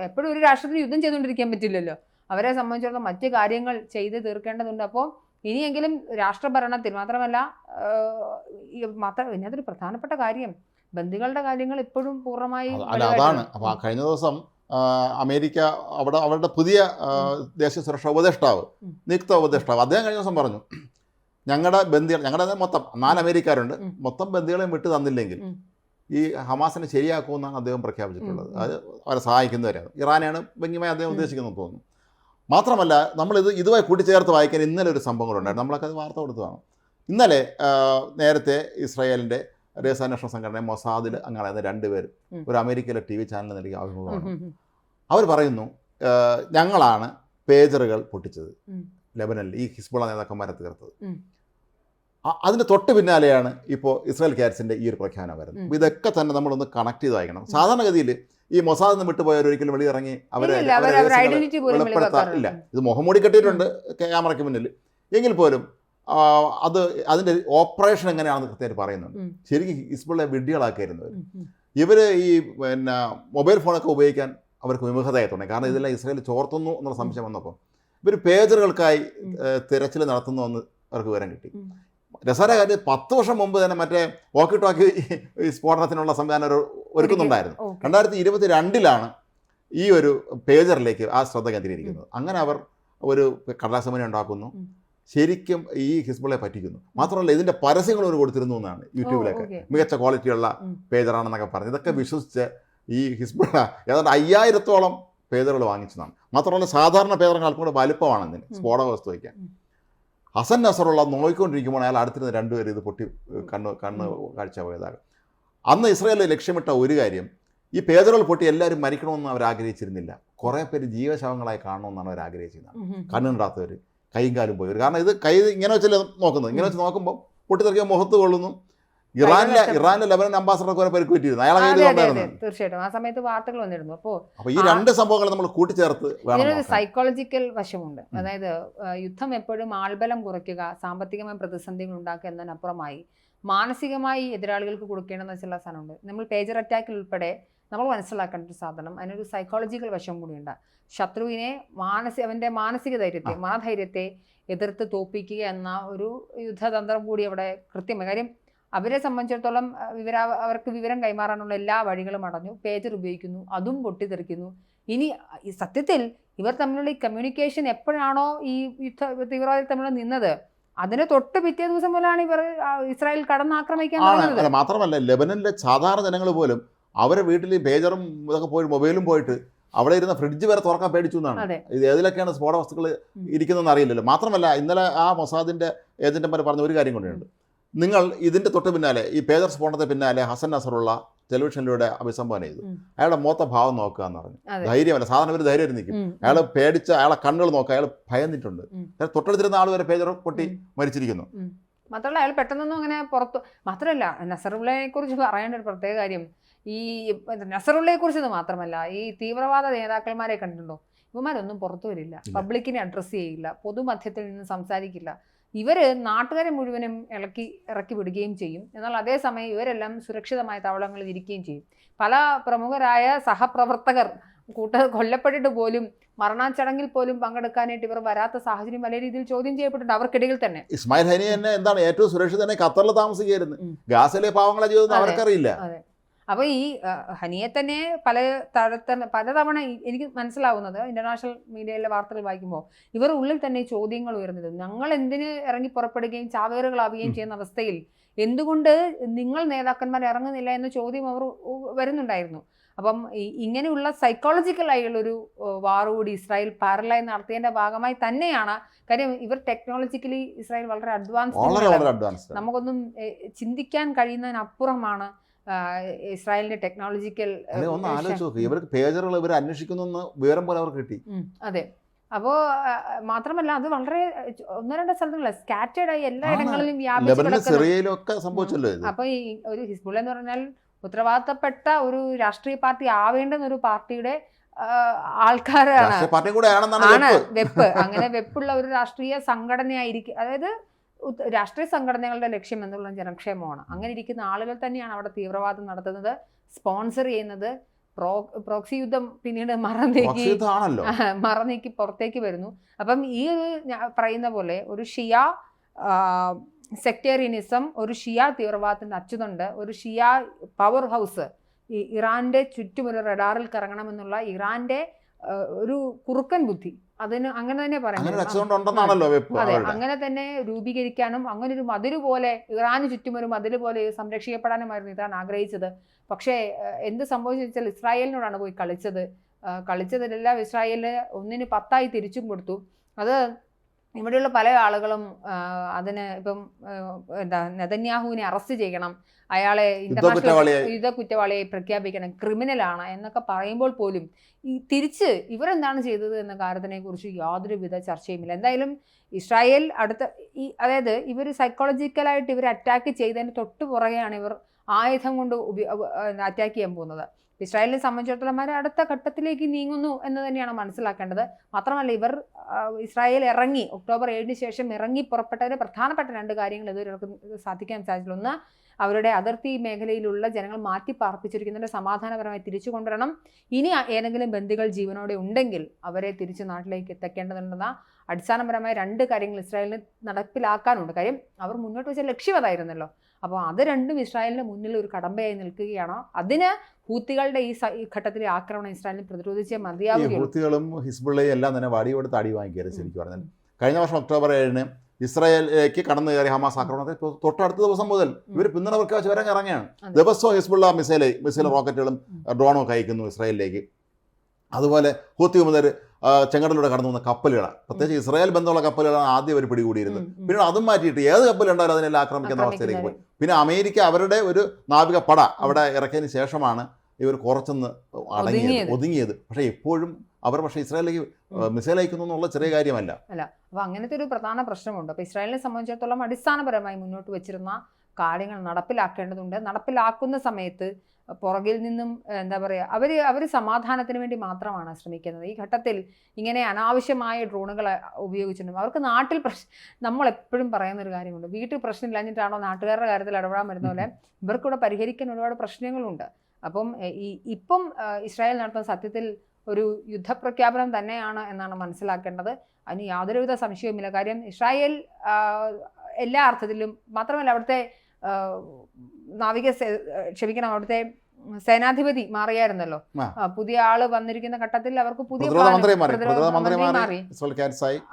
എപ്പോഴും ഒരു രാഷ്ട്രത്തിന് യുദ്ധം ചെയ്തുകൊണ്ടിരിക്കാൻ പറ്റില്ലല്ലോ. അവരെ സംബന്ധിച്ചിടത്തോളം മറ്റു കാര്യങ്ങൾ ചെയ്ത് തീർക്കേണ്ടതുണ്ട്. അപ്പോൾ ഇനിയെങ്കിലും രാഷ്ട്രഭരണത്തിൽ മാത്രമല്ല ഇതിനകത്തൊരു പ്രധാനപ്പെട്ട കാര്യം ബന്ദികളുടെ കാര്യങ്ങൾ ഇപ്പോഴും പൂർണ്ണമായി അതാണ്. അപ്പോൾ കഴിഞ്ഞ ദിവസം അമേരിക്ക അവരുടെ പുതിയ ദേശീയ സുരക്ഷാ ഉപദേഷ്ടാവ്, നിയുക്ത ഉപദേഷ്ടാവ്, അദ്ദേഹം കഴിഞ്ഞ ദിവസം പറഞ്ഞു, ഞങ്ങളുടെ മൊത്തം 4 അമേരിക്കാരുണ്ട്, മൊത്തം ബന്ദികളെയും വിട്ടു തന്നില്ലെങ്കിൽ ഈ ഹമാസിനെ ശരിയാക്കുമെന്നാണ് അദ്ദേഹം പ്രഖ്യാപിച്ചിട്ടുള്ളത്. അത് അവരെ സഹായിക്കുന്നവരാണ്. ഇറാനെയാണ് ഭംഗിയായി അദ്ദേഹം ഉദ്ദേശിക്കുന്നത് തോന്നുന്നു. മാത്രമല്ല ഇതുമായി കൂട്ടിച്ചേർത്ത് വായിക്കാൻ ഇന്നലെ ഒരു സംഭവം കൂടെ ഉണ്ടായിരുന്നു. നമ്മളൊക്കെ അത് വാർത്ത കൊടുത്തതാണ്. ഇന്നലെ നേരത്തെ ഇസ്രായേലിൻ്റെ രഹസ്യാന്വേഷണ സംഘടന മൊസാദിൽ അങ്ങനെ 2 പേര് ഒരു അമേരിക്കയിലെ TV ചാനലിൽ നൽകിയ അഭിമുഖമാണ്. അവർ പറയുന്നു, ഞങ്ങളാണ് പേജറുകൾ പൊട്ടിച്ചത് ലെബനനിൽ, ഈ ഹിസ്ബുള്ള നേതാക്കന്മാരെ തീർത്തത്. അതിന് തൊട്ട് പിന്നാലെയാണ് ഇപ്പോൾ ഇസ്രായേൽ ക്യാറ്റ്സിൻ്റെ ഈ ഒരു പ്രഖ്യാപനം വരുന്നത്. അപ്പോൾ ഇതൊക്കെ തന്നെ നമ്മളൊന്ന് കണക്ട് ചെയ്ത് വായിക്കണം. സാധാരണഗതിയിൽ ഈ മൊസാദിൽ നിന്ന് വിട്ടുപോയവർ ഒരിക്കലും വെളിയിറങ്ങി അവരെ വെളിപ്പെടുത്താറില്ല. ഇത് മുഖംമൂടി കെട്ടിയിട്ടുണ്ട് ക്യാമറയ്ക്ക് മുന്നിൽ, എങ്കിൽ പോലും അതിൻ്റെ ഓപ്പറേഷൻ എങ്ങനെയാണെന്ന് കൃത്യമായിട്ട് പറയുന്നുണ്ട്. ശരിക്കും ഹിസ്ബുള്ളയെ വിഡ്ഢികളാക്കിയിരുന്നവർ. ഇവർ ഈ മൊബൈൽ ഫോണൊക്കെ ഉപയോഗിക്കാൻ അവർക്ക് വിമുഖതയായി തുടങ്ങി. കാരണം ഇതെല്ലാം ഇസ്രായേൽ ചോർത്തുന്നു എന്നുള്ള സംശയം വന്നപ്പോൾ ഇവർ പേജറുകൾക്കായി തിരച്ചിൽ നടത്തുന്നുവെന്ന് അവർക്ക് വിവരം കിട്ടി. രസകര കാര്യം, 10 വർഷം മുമ്പ് തന്നെ മറ്റേ വോക്കി ടോക്കി സ്ഫോടനത്തിനുള്ള സംവിധാനം ഒരുക്കുന്നുണ്ടായിരുന്നു. 2022 ഈ ഒരു പേജറിലേക്ക് ആ ശ്രദ്ധ കേന്ദ്രീകരിക്കുന്നത്. അങ്ങനെ അവർ ഒരു കടലാസമണി ഉണ്ടാക്കുന്നു, ശരിക്കും ഈ ഹിസ്ബുള്ളയെ പറ്റിക്കുന്നു. മാത്രമല്ല ഇതിൻ്റെ പരസ്യങ്ങൾ ഒരു കൊടുത്തിരുന്നു എന്നാണ് യൂട്യൂബിലൊക്കെ, മികച്ച ക്വാളിറ്റിയുള്ള പേജറാണെന്നൊക്കെ പറഞ്ഞ്. ഇതൊക്കെ വിശ്വസിച്ച് ഈ ഹിസ്ബുള്ള ഏതാണ്ട് 5000-ഓളം പേജറുകൾ വാങ്ങിച്ചതാണ്. മാത്രമല്ല സാധാരണ പേജറുകൾ അല്പം കൂടെ വലുപ്പമാണെന്നിന് സ്ഫോടക വസ്തു വയ്ക്കാൻ. ഹസൻ നസറുള്ള നോക്കിക്കൊണ്ടിരിക്കുമ്പോൾ അയാൾ അടുത്തിരുന്ന് 2 പേര് ഇത് പൊട്ടി കണ്ണ് കാഴ്ച പോയതാകും. അന്ന് ഇസ്രായേലിൽ ലക്ഷ്യമിട്ട ഒരു കാര്യം, ഈ പേജറുകൾ പൊട്ടി എല്ലാവരും മരിക്കണമെന്ന് അവർ ആഗ്രഹിച്ചിരുന്നില്ല. കുറേ പേര് ജീവശവങ്ങളായി കാണണമെന്നാണ് അവർ ആഗ്രഹിച്ചിരുന്നത്. കണ്ണുണ്ടാത്തവർ, കൈയും കാലും പോയവർ. കാരണം ഇത് കൈ ഇങ്ങനെ വെച്ചല്ലേ നോക്കുന്നത്, ഇങ്ങനെ വെച്ച് നോക്കുമ്പോൾ പൊട്ടിത്തെറിക്കാൻ മുഖത്ത് കൊള്ളുന്നു. ഇറാനിലെ ലെബനൻ അംബാസഡർക്ക് വരെ പരിക്ക് പറ്റിയിരുന്നു. അയാളെ തീർച്ചയായിട്ടും ആ സമയത്ത് വാർത്തകൾ വന്നിരുന്നു. അപ്പോൾ ഈ 2 സംഭവങ്ങൾ നമ്മൾ കൂട്ടിച്ചേർത്ത് ഇതിനൊരു സൈക്കോളജിക്കൽ വശമുണ്ട്. അതായത് യുദ്ധം എപ്പോഴും ആൾബലം കുറയ്ക്കുക, സാമ്പത്തികമായ പ്രതിസന്ധികൾ ഉണ്ടാക്കുക എന്നതിനപ്പുറമായി മാനസികമായി എതിരാളികൾക്ക് കൊടുക്കേണ്ടെന്ന് വെച്ചുള്ള സാധനമുണ്ട്. നമ്മൾ പേജർ അറ്റാക്കിൽ ഉൾപ്പെടെ നമ്മൾ മനസ്സിലാക്കേണ്ട ഒരു സാധനം, അതിനൊരു സൈക്കോളജിക്കൽ വശം കൂടിയുണ്ട്. ശത്രുവിനെ അവൻ്റെ മാനസിക ധൈര്യത്തെ, മനധൈര്യത്തെ എതിർത്ത് തോൽപ്പിക്കുക എന്ന ഒരു യുദ്ധതന്ത്രം കൂടി അവിടെ കൃത്യമായി. കാര്യം അവരെ സംബന്ധിച്ചിടത്തോളം അവർക്ക് വിവരം കൈമാറാനുള്ള എല്ലാ വഴികളും അടഞ്ഞു. പേജർ ഉപയോഗിക്കുന്നു, അതും പൊട്ടിത്തെറിക്കുന്നു. ഇനി സത്യത്തിൽ ഇവർ തമ്മിലുള്ള ഈ കമ്മ്യൂണിക്കേഷൻ എപ്പോഴാണോ ഈ തീവ്രവാദികൾ തമ്മിൽ നിന്നത്, അതിന് തൊട്ട് പിറ്റേ ദിവസം പോലാണ് ഇവർ ഇസ്രായേൽ കടന്നാക്രമിക്കാൻ തുടങ്ങുന്നത്. മാത്രമല്ല ലെബനനിലെ സാധാരണ ജനങ്ങൾ പോലും അവരെ വീട്ടിൽ പേജറും ഇതൊക്കെ പോയി മൊബൈലും പോയിട്ട് അവിടെ ഇരുന്ന ഫ്രിഡ്ജ് വരെ തുറക്കാൻ പേടിച്ചു എന്നാണ്. ഇത് ഏതിലൊക്കെയാണ് സ്ഫോട വസ്തുക്കൾ ഇരിക്കുന്നതെന്ന് അറിയില്ലല്ലോ. മാത്രമല്ല ഇന്നലെ ആ മൊസാദിൻ്റെ ഏജന്റുമാർ പറഞ്ഞ ഒരു കാര്യം കൂടിയുണ്ട്. നിങ്ങൾ ഇതിൻ്റെ തൊട്ട് പിന്നാലെ ഈ പേജർ സ്ഫോടനത്തിന് പിന്നാലെ ഹസൻ നസറുള്ള ടെലിവിഷനിലൂടെ അഭിസംബോധന ചെയ്തു. അയാളുടെ മൊത്ത ഭാവം നോക്കുക എന്ന് പറഞ്ഞു. ധൈര്യമല്ല, സാധാരണ ഒരു ധൈര്യം നിൽക്കും. അയാൾ പേടിച്ച് അയാളെ കണ്ണുകൾ നോക്കുക, അയാൾ ഭയന്നിട്ടുണ്ട്. തൊട്ടടുത്തിരുന്ന ആൾ വരെ പേജർ പൊട്ടി മരിച്ചിരിക്കുന്നു. മാത്രമല്ല അയാൾ പെട്ടെന്നൊന്നും അങ്ങനെ പുറത്തു. മാത്രമല്ല നസറുള്ളയെ കുറിച്ച് പറയേണ്ട ഒരു പ്രത്യേക കാര്യം, ഈ നസറുള്ളയെ കുറിച്ചത് മാത്രമല്ല, ഈ തീവ്രവാദ നേതാക്കന്മാരെ കണ്ടിട്ടുണ്ടോ, ഇവന്മാരൊന്നും പുറത്തു വരില്ല, പബ്ലിക്കിനെ അഡ്രസ്സ് ചെയ്യില്ല, പൊതുമധ്യത്തിൽ നിന്ന് സംസാരിക്കില്ല. ഇവർ നാട്ടുകാരെ മുഴുവനും ഇറക്കി വിടുകയും ചെയ്യും. എന്നാൽ അതേസമയം ഇവരെല്ലാം സുരക്ഷിതമായ താവളങ്ങളിൽ ഇരിക്കുകയും ചെയ്യും. പല പ്രമുഖരായ സഹപ്രവർത്തകർ കൊല്ലപ്പെട്ടിട്ട് പോലും മരണച്ചടങ്ങിൽ പോലും പങ്കെടുക്കാനായിട്ട് ഇവർ വരാത്ത സാഹചര്യം വലിയ രീതിയിൽ ചോദ്യം ചെയ്യപ്പെട്ടിട്ടുണ്ട് അവർക്കിടയിൽ തന്നെ. ഇസ്മായിൽ ഹനി തന്നെ എന്താണ് ഏറ്റവും സുരക്ഷിതനെ ഖത്തറിൽ താമസിക്കുകയായിരുന്നു. ഗാസയിലെ പാവങ്ങളെ ജീവിതം അവർക്കറിയില്ല. അതെ. അപ്പോൾ ഈ ഹനിയെ തന്നെ പലതവണ എനിക്ക് മനസ്സിലാവുന്നത് ഇന്റർനാഷണൽ മീഡിയയിലെ വാർത്തകൾ വായിക്കുമ്പോൾ ഇവർ ഉള്ളിൽ തന്നെ ചോദ്യങ്ങൾ ഉയർന്നത്, ഞങ്ങൾ എന്തിന് ഇറങ്ങി പുറപ്പെടുകയും ചാവേറുകളാവുകയും ചെയ്യുന്ന അവസ്ഥയിൽ എന്തുകൊണ്ട് നിങ്ങൾ നേതാക്കന്മാർ ഇറങ്ങുന്നില്ല എന്ന ചോദ്യം അവർ വരുന്നുണ്ടായിരുന്നു. അപ്പം ഇങ്ങനെയുള്ള സൈക്കോളജിക്കൽ ആയുള്ളൊരു വാറുകൂടി ഇസ്രായേൽ പാരലായി നടത്തിയതിന്റെ ഭാഗമായി തന്നെയാണ്. കാര്യം ഇവർ ടെക്നോളജിക്കലി ഇസ്രായേൽ വളരെ അഡ്വാൻസ്ഡ്, നമുക്കൊന്നും ചിന്തിക്കാൻ കഴിയുന്നതിനപ്പുറമാണ് ഇസ്രായേലിന്റെ ടെക്നോളജിക്കൽ അല്ലെ ഒന്ന് ആലോചിച്ച് നോക്കുക, ഇവർക്ക് പേജറുകൾ ഇവർ അന്വേഷിക്കുന്ന വിവരം പോലെ അവർക്ക് കിട്ടി. അതെ. അപ്പോൾ മാത്രമല്ല അത് വളരെ 1-2 സ്ഥലങ്ങളില്ല, സ്കാറ്റേഡ് ആയി എല്ലായിടങ്ങളിലും സിറിയയിലും ഒക്കെ സംഭവിച്ചല്ലോ. അപ്പൊ ഈ ഒരു ഹിസ്ബുള്ള എന്ന് പറഞ്ഞാൽ ഉത്തരവാദിത്തപ്പെട്ട ഒരു രാഷ്ട്രീയ പാർട്ടി ആവേണ്ടുന്ന ഒരു പാർട്ടിയുടെ ആൾക്കാരാണ്, വെപ്പ്. അങ്ങനെ വെപ്പുള്ള ഒരു രാഷ്ട്രീയ സംഘടനയായിരിക്കും, അതായത് രാഷ്ട്രീയ സംഘടനകളുടെ ലക്ഷ്യം എന്നുള്ള ജനക്ഷേമമാണ്. അങ്ങനെ ഇരിക്കുന്ന ആളുകൾ തന്നെയാണ് അവിടെ തീവ്രവാദം നടത്തുന്നത്, സ്പോൺസർ ചെയ്യുന്നത്. പ്രോക്സി യുദ്ധം പിന്നീട് മറന്നീക്കി പുറത്തേക്ക് വരുന്നു. അപ്പം ഈ ഒരു പറയുന്ന പോലെ ഒരു ഷിയ സെക്ടേറിയനിസം, ഒരു ഷിയ തീവ്രവാദത്തിന്റെ അച്ചുതണ്ട്, ഒരു ഷിയ പവർ ഹൗസ് ഈ ഇറാന്റെ ചുറ്റും ഒരു റഡാറിൽ കറങ്ങണമെന്നുള്ള ഇറാന്റെ ഒരു കുറുക്കൻ ബുദ്ധി, അതിന് അങ്ങനെ തന്നെ പറയാം. അതെ, അങ്ങനെ തന്നെ രൂപീകരിക്കാനും അങ്ങനെ ഒരു മതില് പോലെ ഇറാന് ചുറ്റും ഒരു മതില് പോലെ സംരക്ഷിക്കപ്പെടാനുമായിരുന്നു ഇറാൻ ആഗ്രഹിച്ചത്. പക്ഷേ എന്ത് സംഭവിച്ചു വെച്ചാൽ ഇസ്രായേലിനോടാണ് പോയി കളിച്ചതിലെല്ലാം ഇസ്രായേലിന് 1-ന് 10 തിരിച്ചും കൊടുത്തു. അത് ഇവിടെയുള്ള പല ആളുകളും അതിന് ഇപ്പം നെതന്യാഹുവിനെ അറസ്റ്റ് ചെയ്യണം, അയാളെ ഇന്റർനാഷണൽ യുദ്ധ കുറ്റവാളിയെ പ്രഖ്യാപിക്കണം, ക്രിമിനലാണ് എന്നൊക്കെ പറയുമ്പോൾ പോലും ഈ തിരിച്ച് ഇവരെന്താണ് ചെയ്തത് എന്ന കാര്യത്തിനെ കുറിച്ച് യാതൊരുവിധ ചർച്ചയുമില്ല. എന്തായാലും ഇസ്രായേൽ അതായത് ഇവർ സൈക്കോളജിക്കലായിട്ട് ഇവർ അറ്റാക്ക് ചെയ്തതിന് തൊട്ട് പുറകെയാണ് ഇവർ ആയുധം കൊണ്ട് അറ്റാക്ക് ചെയ്യാൻ പോകുന്നത്. ഇസ്രായേലിനെ സംബന്ധിച്ചിടത്തോളം അവർ അടുത്ത ഘട്ടത്തിലേക്ക് നീങ്ങുന്നു എന്ന് തന്നെയാണ് മനസ്സിലാക്കേണ്ടത്. മാത്രമല്ല ഇസ്രായേൽ ഇറങ്ങി ഒക്ടോബർ 7-ന് ശേഷം ഇറങ്ങി പുറപ്പെട്ടതിന് പ്രധാനപ്പെട്ട 2 കാര്യങ്ങൾ ഇതുവരെ സാധിക്കാൻ സാധിച്ചില്ല. ഒന്ന്, അവരുടെ അതിർത്തി മേഖലയിലുള്ള ജനങ്ങൾ മാറ്റി പാർപ്പിച്ചിരിക്കുന്നതിൻ്റെ സമാധാനപരമായി തിരിച്ചു കൊണ്ടുവരണം. ഇനി ഏതെങ്കിലും ബന്ദികൾ ജീവനോടെ ഉണ്ടെങ്കിൽ അവരെ തിരിച്ച് നാട്ടിലേക്ക് എത്തിക്കേണ്ടതുണ്ടെന്ന അടിസ്ഥാനപരമായ 2 കാര്യങ്ങൾ ഇസ്രായേലിന് നടപ്പിലാക്കാനുണ്ട്. കാര്യം അവർ മുന്നോട്ട് വെച്ച ലക്ഷ്യം അതായിരുന്നല്ലോ. അപ്പോൾ അത് രണ്ടും ഇസ്രായേലിന് മുന്നിൽ ഒരു കടമ്പയായി നിൽക്കുകയാണ്. അതിന് ഹൂത്തികളുടെ ഈ ഘട്ടത്തിലെ ആക്രമണം ഇസ്രായേലിന് പ്രതിരോധിച്ചേ മതിയാവുകയുള്ളൂ. ഹൂത്തികളും ഹിസ്ബുള്ളയും എല്ലാം തന്നെ വടിയോട് തടി വാങ്ങിക്കരുത്. ശരിക്കും പറഞ്ഞാൽ കഴിഞ്ഞ വർഷം ഒക്ടോബർ 7-ന് ഇസ്രായേലിലേക്ക് കടന്നു കയറി ഹമാസ് ആക്രമണത്തെ തൊട്ടടുത്ത ദിവസം മുതൽ ഇവർ പിന്തുണ പ്രഖ്യാപിച്ച് വരാൻ ഇറങ്ങിയാണ്. ദിവസവും ഹിസ്ബുള്ള മിസൈൽ റോക്കറ്റുകളും ഡ്രോണും ഒക്കെ അയക്കുന്നു ഇസ്രായേലിലേക്ക്. അതുപോലെ ഹൂത്തി മുതൽ ചെങ്കടലിലൂടെ കടന്നു വന്ന കപ്പലുകളാണ്, പ്രത്യേകിച്ച് ഇസ്രായേൽ ബന്ധമുള്ള കപ്പലുകളാണ് ആദ്യം അവർ പിടികൂടിയിരുന്നത്. പിന്നീട് അതും മാറ്റിയിട്ട് ഏത് കപ്പലുണ്ടായാലും അതിനെല്ലാം ആക്രമിക്കുന്ന അവസ്ഥയിലേക്ക് പോയി. പിന്നെ അമേരിക്ക അവരുടെ ഒരു നാവിക പട അവിടെ ഇറക്കിയതിന് ശേഷമാണ് ഇവർ കുറച്ചൊന്ന് ഒതുങ്ങിയത്. പക്ഷേ എപ്പോഴും അവർ ഇസ്രായേലിലേക്ക് മിസൈൽ അയക്കുന്നു എന്നുള്ള ചെറിയ കാര്യമല്ല. അപ്പോൾ അങ്ങനത്തെ ഒരു പ്രധാന പ്രശ്നമുണ്ട്. അപ്പോൾ ഇസ്രായേലിനെ സംബന്ധിച്ചിടത്തോളം അടിസ്ഥാനപരമായി മുന്നോട്ട് വെച്ചിരുന്ന കാര്യങ്ങൾ നടപ്പിലാക്കേണ്ടതുണ്ട്. നടപ്പിലാക്കുന്ന സമയത്ത് പുറകിൽ നിന്നും എന്താ പറയുക, അവർ സമാധാനത്തിന് വേണ്ടി മാത്രമാണ് ശ്രമിക്കുന്നത്. ഈ ഘട്ടത്തിൽ ഇങ്ങനെ അനാവശ്യമായ ഡ്രോണുകൾ ഉപയോഗിച്ചിട്ടുണ്ട്. അവർക്ക് നാട്ടിൽ നമ്മളെപ്പോഴും പറയുന്നൊരു കാര്യമുണ്ട്, വീട്ടിൽ പ്രശ്നം ഇല്ലാഞ്ഞിട്ടാണോ നാട്ടുകാരുടെ കാര്യത്തിൽ ഇടപെടാൻ വരുന്ന പോലെ ഇവർക്കിവിടെ പരിഹരിക്കാൻ ഒരുപാട് പ്രശ്നങ്ങളുണ്ട്. അപ്പം ഇപ്പം ഇസ്രായേൽ നടത്തുന്ന സത്യത്തിൽ ഒരു യുദ്ധപ്രഖ്യാപനം തന്നെയാണ് എന്നാണ് മനസ്സിലാക്കേണ്ടത്. അതിന് യാതൊരുവിധ സംശയവുമില്ല. കാര്യം ഇസ്രായേൽ എല്ലാ അർത്ഥത്തിലും, മാത്രമല്ല അവിടുത്തെ അവിടുത്തെ സേനാധിപതി മാറിയായിരുന്നല്ലോ. പുതിയ ആള് വന്നിരിക്കുന്ന ഘട്ടത്തിൽ അവർക്ക് പുതിയ മാറി.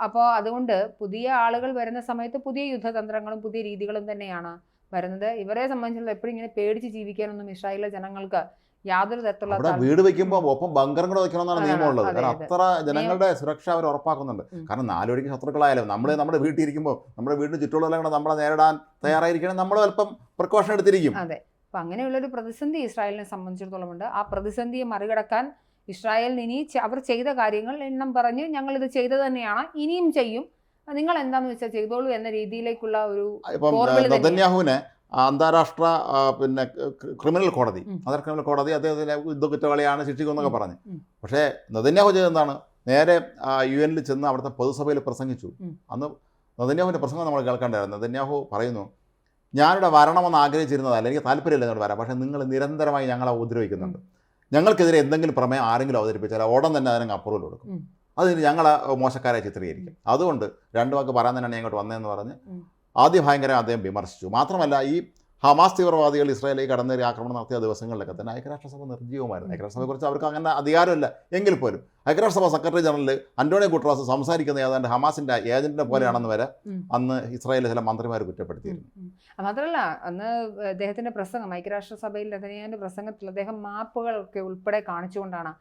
അപ്പോൾ അതുകൊണ്ട് പുതിയ ആളുകൾ വരുന്ന സമയത്ത് പുതിയ യുദ്ധതന്ത്രങ്ങളും പുതിയ രീതികളും തന്നെയാണ് വരുന്നത്. ഇവരെ സംബന്ധിച്ചുള്ള എപ്പോഴും ഇങ്ങനെ പേടിച്ച് ജീവിക്കാനൊന്നും ഇസ്രായേലിലെ ജനങ്ങൾക്ക് യാതൊരു തരത്തിലുള്ള വീട് വെക്കുമ്പോൾ ഒപ്പം ബങ്കറും കൂടെ വെക്കണമെന്നാണ് നിയമമുള്ളത്. കാരണം അത്ര ജനങ്ങളുടെ സുരക്ഷ അവർ ഉറപ്പാക്കുന്നുണ്ട്. കാരണം 4 മണിക്ക് ശത്രുക്കളായാലും നമ്മുടെ വീട്ടിൽ ഇരിക്കുമ്പോൾ നമ്മുടെ വീടിന് ചുറ്റുമുള്ള കൂടെ നമ്മളെ നേരിടാൻ തയ്യാറായിരിക്കണം. നമ്മൾ അല്പം പ്രിക്കോഷൻ എടുത്തിരിക്കും. അതെ. അപ്പം അങ്ങനെയുള്ളൊരു പ്രതിസന്ധി ഇസ്രായേലിനെ സംബന്ധിച്ചിടത്തോളം ഉണ്ട്. ആ പ്രതിസന്ധിയെ മറികടക്കാൻ ഇസ്രായേലിന് ഇനി അവർ ചെയ്ത കാര്യങ്ങൾ എണ്ണം പറഞ്ഞ് ഞങ്ങളിത് ചെയ്തത് തന്നെയാണ്, ഇനിയും ചെയ്യും, നിങ്ങൾ എന്താണെന്ന് വെച്ചാൽ ചെയ്തോളൂ എന്ന രീതിയിലേക്കുള്ള ഒരു നെതന്യാഹുവിനെ അന്താരാഷ്ട്ര ക്രിമിനൽ കോടതി അദ്ദേഹത്തിന് യുദ്ധക്കുറ്റവാളിയാണ് ശിക്ഷിക്കുമെന്നൊക്കെ പറഞ്ഞു. പക്ഷേ നെതന്യാഹു ചെയ്തെന്താണ്, നേരെ UN ചെന്ന് അവിടുത്തെ പൊതുസഭയിൽ പ്രസംഗിച്ചു. അന്ന് നെതന്യാഹുവിൻ്റെ പ്രസംഗം നമ്മൾ കേൾക്കേണ്ടായിരുന്നു. നെതന്യാഹു പറയുന്നു, ഞാനിവിടെ വരണമെന്ന് ആഗ്രഹിച്ചിരുന്നതല്ല, എനിക്ക് താല്പര്യമില്ല എന്നോട് വരാം, പക്ഷേ നിങ്ങൾ നിരന്തരമായി ഞങ്ങളെ ഉപദ്രവിക്കുന്നുണ്ട്. ഞങ്ങൾക്കെതിരെ എന്തെങ്കിലും പ്രമേയം ആരെങ്കിലും അവതരിപ്പിച്ചാൽ ഉടൻ തന്നെ അതിനങ്ങ് അപ്രൂവൽ കൊടുക്കും, അതിന് ഞങ്ങളെ മോശക്കാരായി ചിത്രീകരിക്കും. അതുകൊണ്ട് 2 വാക്ക് പറയാൻ തന്നെയാണ് ഞങ്ങോട്ട് വന്നതെന്ന് പറഞ്ഞ് ആദ്യം ഭയങ്കര അദ്ദേഹം വിമർശിച്ചു. മാത്രമല്ല ഈ ഹമാസ് തീവ്രവാദികൾ ഇസ്രായേലിലേക്ക് കടന്നേറി ആക്രമണം നടത്തിയ ദിവസങ്ങളിലൊക്കെ തന്നെ ഐക്യരാഷ്ട്രസഭ നിർജ്ജീവമായിരുന്നു. ഐക്യരാഷ്ട്രസഭയെക്കുറിച്ച് അവർക്ക് അങ്ങനെ അധികാരമില്ല എങ്കിൽ പോലും ഐക്യരാഷ്ട്രസഭ സെക്രട്ടറി ജനറൽ അന്റോണിയോ ഗുട്ടറാസ് സംസാരിക്കുന്ന ഏതാണ്ട് ഹമാസിൻ്റെ ഏജന്റിനെ പോലെയാണെന്ന് വരെ അന്ന് ഇസ്രായേലിലെ ചില മന്ത്രിമാർ കുറ്റപ്പെടുത്തിയിരുന്നു. മാത്രമല്ല അന്ന് അദ്ദേഹത്തിന്റെ പ്രസംഗം ഐക്യരാഷ്ട്രസഭയിൽ നെതന്യാഹുവിന്റെ പ്രസംഗത്തിൽ അദ്ദേഹം മാപ്പുകളൊക്കെ ഉൾപ്പെടെ കാണിച്ചുകൊണ്ടാണ്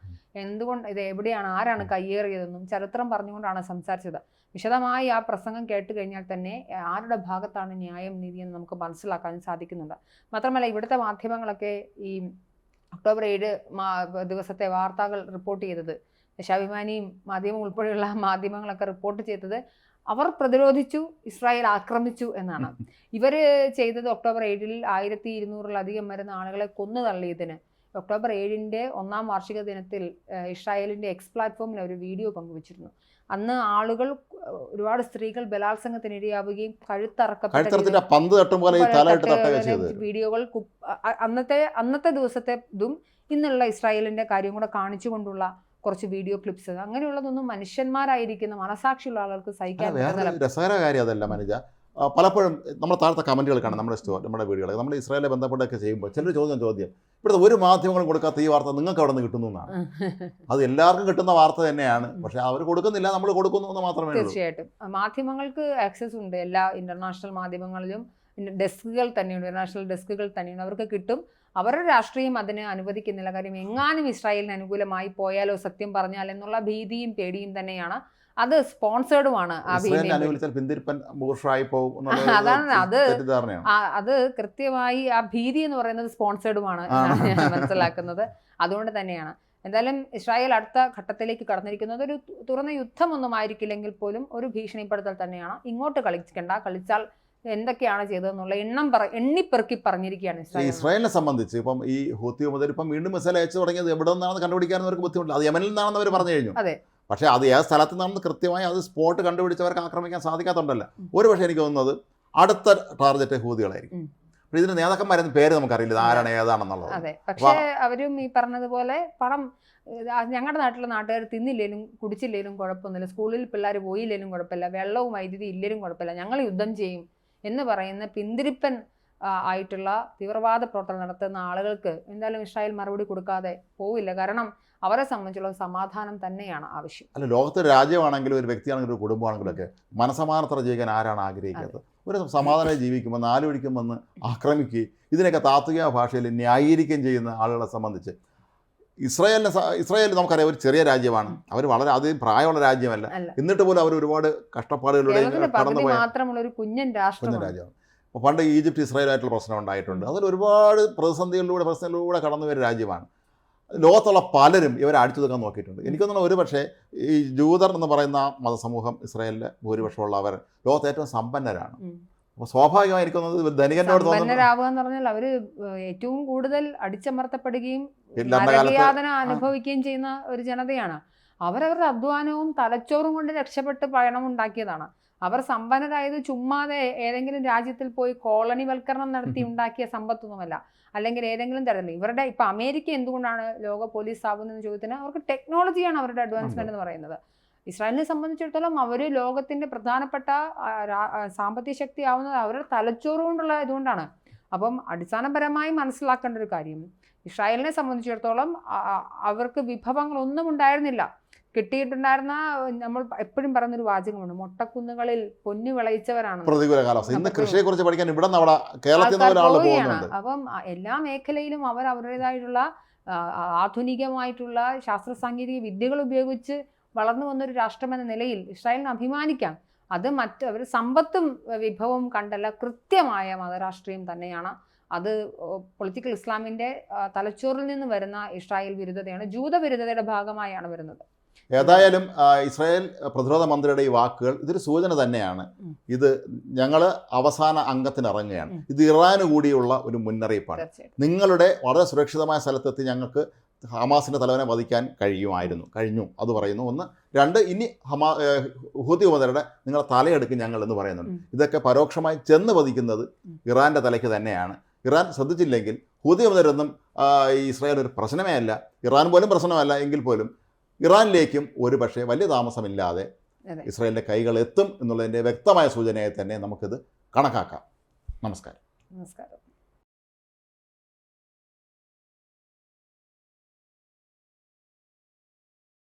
എന്തുകൊണ്ട് ഇത് എവിടെയാണ് ആരാണ് കയ്യേറിയതെന്നും ചരിത്രം പറഞ്ഞുകൊണ്ടാണ് സംസാരിച്ചത്. വിശദമായി ആ പ്രസംഗം കേട്ട് കഴിഞ്ഞാൽ തന്നെ ആരുടെ ഭാഗത്താണ് ന്യായം നീതി എന്ന് നമുക്ക് മനസ്സിലാക്കാൻ സാധിക്കുന്നുണ്ട്. മാത്രമല്ല ഇവിടുത്തെ മാധ്യമങ്ങളൊക്കെ ഈ ഒക്ടോബർ 7 ദിവസത്തെ വാർത്തകൾ റിപ്പോർട്ട് ചെയ്തത്, ദേശാഭിമാനിയും മാധ്യമം ഉൾപ്പെടെയുള്ള മാധ്യമങ്ങളൊക്കെ റിപ്പോർട്ട് ചെയ്തത് അവർ പ്രതിരോധിച്ചു, ഇസ്രായേൽ ആക്രമിച്ചു എന്നാണ്. ഇവർ ചെയ്തത് ഒക്ടോബർ 7 1200-ലധികം വരുന്ന ആളുകളെ കൊന്നു തള്ളിയതിന് ഒക്ടോബർ 7 1-ാം വാർഷിക ദിനത്തിൽ ഇസ്രായേലിൻ്റെ എക്സ് പ്ലാറ്റ്ഫോമിൽ ഒരു വീഡിയോ പങ്കുവച്ചിരുന്നു. അന്ന് ആളുകൾ ഒരുപാട് സ്ത്രീകൾ ബലാത്സംഗത്തിനിരയാവുകയും കഴുത്തറക്കപ്പെട്ട വീഡിയോകൾ അന്നത്തെ ദിവസത്തെ ഇതും ഇന്നുള്ള ഇസ്രായേലിന്റെ കാര്യം കൂടെ കാണിച്ചുകൊണ്ടുള്ള കുറച്ച് വീഡിയോ ക്ലിപ്സ്, അങ്ങനെയുള്ളതൊന്നും മനുഷ്യന്മാരായിരിക്കുന്ന മനസാക്ഷിയുള്ള ആളുകൾക്ക് സഹിക്കാൻ പറ്റുന്ന രസകര കാര്യം അതല്ല മനുജ. പലപ്പോഴും നമ്മുടെ താഴത്തെ കമൻറ്റുകൾ കാണാം, നമ്മുടെ വീഡിയോകൾ നമ്മൾ ഇസ്രായേലെ ബന്ധപ്പെട്ടൊക്കെ ചെയ്യുമ്പോൾ ചിലർ ചോദ്യം ഇവിടുത്തെ ഒരു മാധ്യമങ്ങളും കൊടുക്കാത്ത ഈ വാർത്ത നിങ്ങൾക്ക് അവിടെ നിന്ന് കിട്ടുന്നു എന്നാണ്. അത് എല്ലാവർക്കും കിട്ടുന്ന വാർത്ത തന്നെയാണ്, പക്ഷെ അവർ കൊടുക്കുന്നില്ല, നമ്മൾ കൊടുക്കുന്നു എന്ന് മാത്രമേ ഉള്ളൂ. തീർച്ചയായിട്ടും മാധ്യമങ്ങൾക്ക് ആക്സസ് ഉണ്ട്, എല്ലാ ഇന്റർനാഷണൽ മാധ്യമങ്ങളിലും ഡെസ്കുകൾ തന്നെയുണ്ട്, ഇന്റർനാഷണൽ ഡെസ്കുകൾ തന്നെയുണ്ട്, അവർക്ക് കിട്ടും. അവരുടെ രാഷ്ട്രീയം അതിന് അനുവദിക്കുന്നില്ല. കാര്യം എങ്ങാനും ഇസ്രായേലിന് അനുകൂലമായി പോയാലോ സത്യം പറഞ്ഞാൽ എന്നുള്ള ഭീതിയും പേടിയും തന്നെയാണ്. അത് സ്പോൺസേർഡുമാണ്. അത് കൃത്യമായി ആ ഭീതി എന്ന് പറയുന്നത് സ്പോൺസേർഡുമാണ് എന്നാണ് ഞാൻ മനസ്സിലാക്കുന്നത്. അതുകൊണ്ട് തന്നെയാണ് എന്തായാലും ഇസ്രായേൽ അടുത്ത ഘട്ടത്തിലേക്ക് കടന്നിരിക്കുന്നത്. ഒരു തുറന്ന യുദ്ധമൊന്നും ആയിരിക്കില്ലെങ്കിൽ പോലും ഒരു ഭീഷണിപ്പെടുത്തൽ തന്നെയാണ്. ഇങ്ങോട്ട് കളിച്ചാൽ എന്തൊക്കെയാണ് ചെയ്തതെന്നുള്ള എണ്ണിപ്പെറുക്കി പറഞ്ഞിരിക്കുകയാണ് ഇസ്രായേലിനെ സംബന്ധിച്ച്. ഇപ്പം ഈ ഹൂത്തി മുതൽ ഇപ്പം വീണ്ടും മിസൈൽ അയച്ചു തുടങ്ങിയത് എവിടെ നിന്നാണെന്ന് കണ്ടുപിടിക്കാനും അവർക്ക് ബുദ്ധിമുട്ടില്ല. അത് യമനിൽ നിന്നാണെന്ന് അവർ പറഞ്ഞു കഴിഞ്ഞു. അതെ, പക്ഷേ അത് ഏത് സ്ഥലത്ത് നിന്നാണെന്ന് കൃത്യമായി അത് സ്പോട്ട് കണ്ടുപിടിച്ചവർക്ക് ആക്രമിക്കാൻ സാധിക്കാത്തതുണ്ടല്ല. ഒരു പക്ഷേ എനിക്ക് തോന്നുന്നത് അടുത്ത ടാർഗറ്റ് ഹൂതികളായിരിക്കും. ഇതിന്റെ നേതാക്കന്മാരെന്ന് പേര് നമുക്കറിയില്ല, ആരാണ് ഏതാണെന്നുള്ളത്. അതെ, പക്ഷേ അവരും ഈ പറഞ്ഞതുപോലെ പണം ഞങ്ങളുടെ നാട്ടിലെ നാട്ടുകാർ തിന്നില്ലേലും കുടിച്ചില്ലേലും കുഴപ്പമൊന്നുമില്ല, സ്കൂളിൽ പിള്ളേർ പോയില്ലേലും കുഴപ്പമില്ല, വെള്ളവും വൈദ്യുതി ഇല്ലേലും കുഴപ്പമില്ല, ഞങ്ങൾ യുദ്ധം ചെയ്യും എന്ന് പറയുന്ന പിന്തിരിപ്പൻ ആയിട്ടുള്ള തീവ്രവാദ പ്രവർത്തനം നടത്തുന്ന ആളുകൾക്ക് എന്തായാലും ഇസ്രായേൽ മറുപടി കൊടുക്കാതെ പോവില്ല. കാരണം അവരെ സംബന്ധിച്ചുള്ള സമാധാനം തന്നെയാണ് ആവശ്യം. അല്ല, ലോകത്തൊരു രാജ്യമാണെങ്കിലും ഒരു വ്യക്തിയാണെങ്കിലും ഒരു കുടുംബമാണെങ്കിലും ഒക്കെ മനസമാനത്തോടെ ജീവിക്കാൻ ആരാണ് ആഗ്രഹിക്കുന്നത്? ഒരു സമാധാനം ജീവിക്കുമ്പോൾ നാലുപിടിക്കും വന്ന് ആക്രമിക്കുകയും ഇതിനൊക്കെ താത്വിക ഭാഷയിൽ ന്യായീകരിക്കുകയും ചെയ്യുന്ന ആളുകളെ സംബന്ധിച്ച് ഇസ്രായേൽ നമുക്കറിയാം ഒരു ചെറിയ രാജ്യമാണ്, അവർ വളരെ അധികം പ്രായമുള്ള രാജ്യമല്ല, എന്നിട്ട് പോലും അവർ ഒരുപാട് കഷ്ടപ്പാടുകളിലൂടെ കടന്നുപോയ കുഞ്ഞൻ രാജ്യമാണ്. പണ്ട് ഈജിപ്റ്റ് ഇസ്രായേലായിട്ടുള്ള പ്രശ്നം ഉണ്ടായിട്ടുണ്ട്. അതിൽ ഒരുപാട് പ്രശ്നങ്ങളിലൂടെ കടന്നു വരുന്ന രാജ്യമാണ്. ലോകത്തുള്ള പലരും ഇവരെ അടിച്ചു തീർക്കാൻ നോക്കിയിട്ടുണ്ട്. എനിക്കൊന്നും ഒരു പക്ഷേ ഈ ജൂതർ എന്ന് പറയുന്ന മതസമൂഹം ഇസ്രായേലിലെ ഭൂരിപക്ഷമുള്ളവർ ലോകത്തെ ഏറ്റവും സമ്പന്നരാണ്. അപ്പോൾ സ്വാഭാവികമായിരിക്കുന്നത് ധനികനോട് സമ്പന്നരാവുക എന്ന് പറഞ്ഞാൽ അവർ ഏറ്റവും കൂടുതൽ അടിച്ചമർത്തപ്പെടുകയും നരകയാതന അനുഭവിക്കുകയും ചെയ്യുന്ന ഒരു ജനതയാണ്. അവരവരുടെ അധ്വാനവും തലച്ചോറും കൊണ്ട് രക്ഷപ്പെട്ട് പണം ഉണ്ടാക്കിയതാണ്. അവർ സമ്പന്നരായത് ചുമ്മാതെ ഏതെങ്കിലും രാജ്യത്തിൽ പോയി കോളനിവൽക്കരണം നടത്തി ഉണ്ടാക്കിയ സമ്പത്തൊന്നുമല്ല, അല്ലെങ്കിൽ ഏതെങ്കിലും തരത്തിൽ. ഇവരുടെ ഇപ്പം അമേരിക്ക എന്തുകൊണ്ടാണ് ലോക പോലീസ് ആവുന്നതെന്ന് ചോദ്യത്തിന് അവർക്ക് ടെക്നോളജിയാണ് അവരുടെ അഡ്വാൻസ്മെന്റ് എന്ന് പറയുന്നത്. ഇസ്രായേലിനെ സംബന്ധിച്ചിടത്തോളം അവർ ലോകത്തിന്റെ പ്രധാനപ്പെട്ട സാമ്പത്തിക ശക്തി ആവുന്നത് അവരുടെ തലച്ചോറ് കൊണ്ടുള്ള ഇതുകൊണ്ടാണ്. അപ്പം അടിസ്ഥാനപരമായി മനസ്സിലാക്കേണ്ട ഒരു കാര്യം, ഇസ്രായേലിനെ സംബന്ധിച്ചിടത്തോളം അവർക്ക് വിഭവങ്ങളൊന്നും ഉണ്ടായിരുന്നില്ല. കിട്ടിയിട്ടുണ്ടായിരുന്ന നമ്മൾ എപ്പോഴും പറയുന്നൊരു വാചകമുണ്ട്, മൊട്ടക്കുന്നുകളിൽ പൊന്നു വിളയിച്ചവരാണ്. പ്രതികൂല കാലാവസ്ഥ. ഇന്ന് കൃഷിയെക്കുറിച്ച് പഠിക്കാൻ ഇവിടെ പോവുകയാണ്. അപ്പം എല്ലാ മേഖലയിലും അവർ അവരുടേതായിട്ടുള്ള ആധുനികമായിട്ടുള്ള ശാസ്ത്ര സാങ്കേതിക വിദ്യകൾ ഉപയോഗിച്ച് വളർന്നു വന്നൊരു രാഷ്ട്രമെന്ന നിലയിൽ ഇസ്രായേലിന് അഭിമാനിക്കാം. അത് അവർ സമ്പത്തും വിഭവവും കണ്ടല്ല, കൃത്യമായ മതരാഷ്ട്രീയം തന്നെയാണ്. അത് പൊളിറ്റിക്കൽ ഇസ്ലാമിൻ്റെ തലച്ചോറിൽ നിന്ന് വരുന്ന ഇസ്രായേൽ വിരുദ്ധതയാണ്, ജൂതവിരുദ്ധതയുടെ ഭാഗമായാണ് വരുന്നത്. ഏതായാലും ഇസ്രായേൽ പ്രതിരോധ മന്ത്രിയുടെ ഈ വാക്കുകൾ ഇതൊരു സൂചന തന്നെയാണ്. ഇത് ഞങ്ങൾ അവസാന അംഗത്തിന് ഇറങ്ങുകയാണ്. ഇത് ഇറാന് കൂടിയുള്ള ഒരു മുന്നറിയിപ്പാണ്. നിങ്ങളുടെ വളരെ സുരക്ഷിതമായ സ്ഥലത്തെത്തി ഞങ്ങൾക്ക് ഹമാസിൻ്റെ തലവനെ വധിക്കാൻ കഴിഞ്ഞു അത് പറയുന്നു. ഒന്ന്. രണ്ട്, ഇനി ഹൂതി മുതലയുടെ നിങ്ങളെ തലയെടുക്കും ഞങ്ങൾ എന്ന് പറയുന്നുണ്ട്. ഇതൊക്കെ പരോക്ഷമായി ചെന്ന് വധിക്കുന്നത് ഇറാൻ്റെ തലയ്ക്ക് തന്നെയാണ്. ഇറാൻ ശ്രദ്ധിച്ചില്ലെങ്കിൽ ഹൂതി മുതലൊന്നും ഇസ്രായേൽ ഒരു പ്രശ്നമേ അല്ല, ഇറാൻ പോലും പ്രശ്നമല്ല എങ്കിൽ പോലും ഇറാനിലേക്കും ഒരു പക്ഷേ വലിയ താമസമില്ലാതെ ഇസ്രായേലിൻ്റെ കൈകൾ എത്തും എന്നുള്ളതിൻ്റെ വ്യക്തമായ സൂചനയായി തന്നെ നമുക്കിത് കണക്കാക്കാം. നമസ്കാരം.